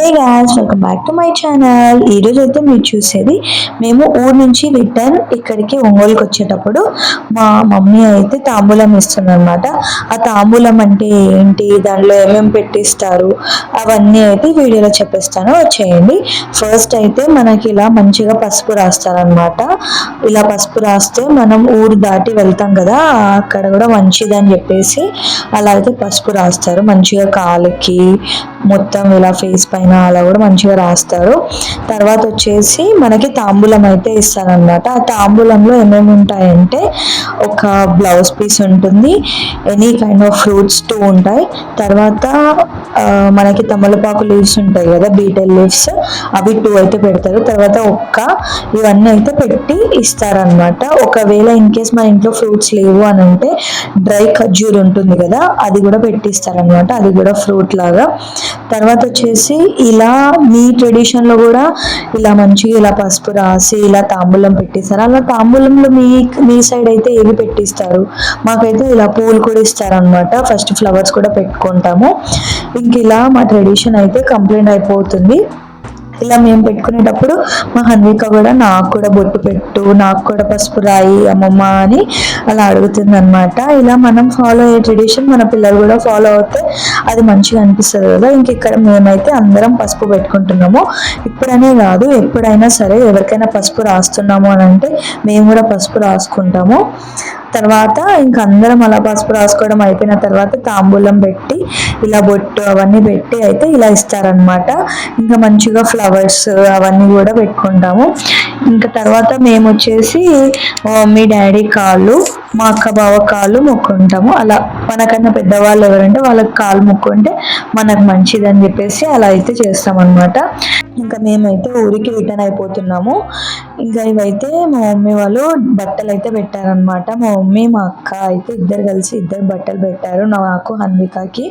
Hey guys, welcome back to my channel. ఈరోజు అయితే మీరు చూసేది మేము ఊరు నుంచి రిటర్న్ ఇక్కడికి ఒంగోలుకి వచ్చేటప్పుడు మా మమ్మీ అయితే తాంబూలం ఇస్తుంది అనమాట. ఆ తాంబూలం అంటే ఏంటి, దానిలో ఏమేమి పెట్టిస్తారు అవన్నీ అయితే వీడియోలో చెప్పేస్తాను, వచ్చేయండి. ఫస్ట్ అయితే మనకి ఇలా మంచిగా పసుపు రాస్తారనమాట. ఇలా పసుపు రాస్తే మనం ఊరు దాటి వెళ్తాం కదా, అక్కడ కూడా మంచిదని చెప్పేసి అలా అయితే పసుపు రాస్తారు. మంచిగా కాలుకి మొత్తం ఇలా ఫేస్ పైన అలా కూడా మంచిగా రాస్తారు. తర్వాత వచ్చేసి మనకి తాంబూలం అయితే ఇస్తారనమాట. ఆ తాంబూలంలో ఏమేమి ఉంటాయంటే ఒక బ్లౌజ్ పీస్ ఉంటుంది, ఎనీ కైండ్ ఆఫ్ ఫ్రూట్స్ 2 ఉంటాయి. తర్వాత మనకి తమలపాకు లీవ్స్ ఉంటాయి కదా, బీటెల్ లీవ్స్, అవి 2 అయితే పెడతారు. తర్వాత ఇవన్నీ అయితే పెట్టి ఇస్తారనమాట. ఒకవేళ ఇన్ కేస్ మన ఇంట్లో ఫ్రూట్స్ లేవు అని అంటే డ్రై ఖర్జూర్ ఉంటుంది కదా, అది కూడా పెట్టిస్తారనమాట, అది కూడా ఫ్రూట్ లాగా. తర్వాత వచ్చేసి ఇలా మీ ట్రెడిషన్లో కూడా ఇలా మంచిగా ఇలా పసుపు రాసి ఇలా తాంబూలం పెట్టిస్తారు. అలా తాంబూలంలో మీ సైడ్ అయితే ఏవి పెట్టిస్తారు? మాకైతే ఇలా పూలు కూడా ఇస్తారనమాట. ఫస్ట్ ఫ్లవర్స్ కూడా పెట్టుకుంటాము. ఇంక ఇలా మా ట్రెడిషన్ అయితే కంప్లీట్ అయిపోతుంది. ఇలా మేము పెట్టుకునేటప్పుడు మా హన్విక కూడా నాకు కూడా బొట్టు పెట్టు, నాకు కూడా పసుపు రాయి అమ్మమ్మ అని అలా అడుగుతుంది అనమాట. ఇలా మనం ఫాలో అయ్యే ట్రెడిషన్ మన పిల్లలు కూడా ఫాలో అవుతే అది మంచిగా అనిపిస్తుంది కదా. ఇంక ఇక్కడ మేమైతే అందరం పసుపు పెట్టుకుంటున్నాము. ఇప్పుడనే కాదు, ఎప్పుడైనా సరే ఎవరికైనా పసుపు రాస్తున్నాము అని అంటే మేము కూడా పసుపు రాసుకుంటాము. తర్వాత ఇంకా అందరం అలా పసుపు రాసుకోవడం అయిపోయిన తర్వాత తాంబూలం పెట్టి ఇలా బొట్టు అవన్నీ పెట్టి అయితే ఇలా ఇస్తారనమాట. ఇంకా మంచిగా ఫ్లవర్స్ అవన్నీ కూడా పెట్టుకుంటాము. ఇంకా తర్వాత మేము వచ్చేసి మా మమ్మీ డాడీ కాళ్ళు, మా అక్క బావ కాళ్ళు మొక్కుంటాము. అలా మనకన్నా పెద్దవాళ్ళు ఎవరంటే వాళ్ళకి కాళ్ళు మొక్కుంటే మనకు మంచిదని చెప్పేసి అలా అయితే చేస్తామన్నమాట. ఇంకా మేమైతే ఊరికి రిటర్న్ అయిపోతున్నాము. ఇంకా ఇవైతే మా మమ్మీ వాళ్ళు బట్టలు అయితే పెట్టారనమాట. మా మమ్మీ మా అక్క అయితే ఇద్దరు కలిసి ఇద్దరు బట్టలు పెట్టారు, నాకు హన్వికకి.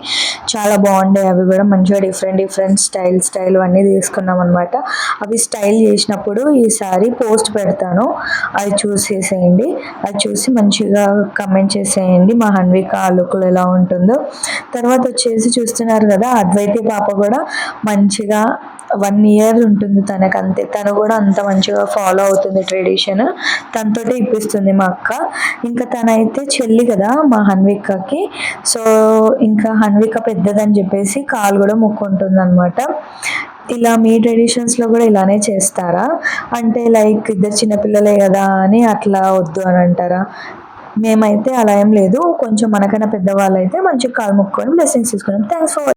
చాలా బాగుండే అవి కూడా, మంచిగా డిఫరెంట్ స్టైల్ అన్నీ తీసుకున్నాం అనమాట. అవి స్టైల్ చేసినప్పుడు ఈసారి పోస్ట్ పెడతాను, అది చూసేసేయండి. అది చూసి మంచిగా కమెంట్ చేసేయండి మా హన్విక ఆ లుక్లో ఎలా ఉంటుందో. తర్వాత వచ్చేసి చూస్తున్నారు కదా, అద్వైతి పాప కూడా మంచిగా 1 year ఉంటుంది తనకంతే. తను కూడా అంత మంచిగా ఫాలో అవుతుంది ట్రెడిషన్. తనతోటే ఇప్పిస్తుంది మా అక్క. ఇంకా తనైతే చెల్లి కదా మా హన్వికకి, సో ఇంకా హన్విక పెద్దదని చెప్పేసి కాలు కూడా మొక్కుంటుంది అనమాట. ఇలా మీ ట్రెడిషన్స్లో కూడా ఇలానే చేస్తారా? అంటే లైక్ ఇద్దరు చిన్నపిల్లలే కదా అని అట్లా వద్దు అని అంటారా? మేమైతే అలా ఏం లేదు, కొంచెం మనకన్నా పెద్దవాళ్ళు అయితే మంచిగా కాలు మొక్కుకొని బ్లెస్సింగ్స్ తీసుకున్నాం. Thanks for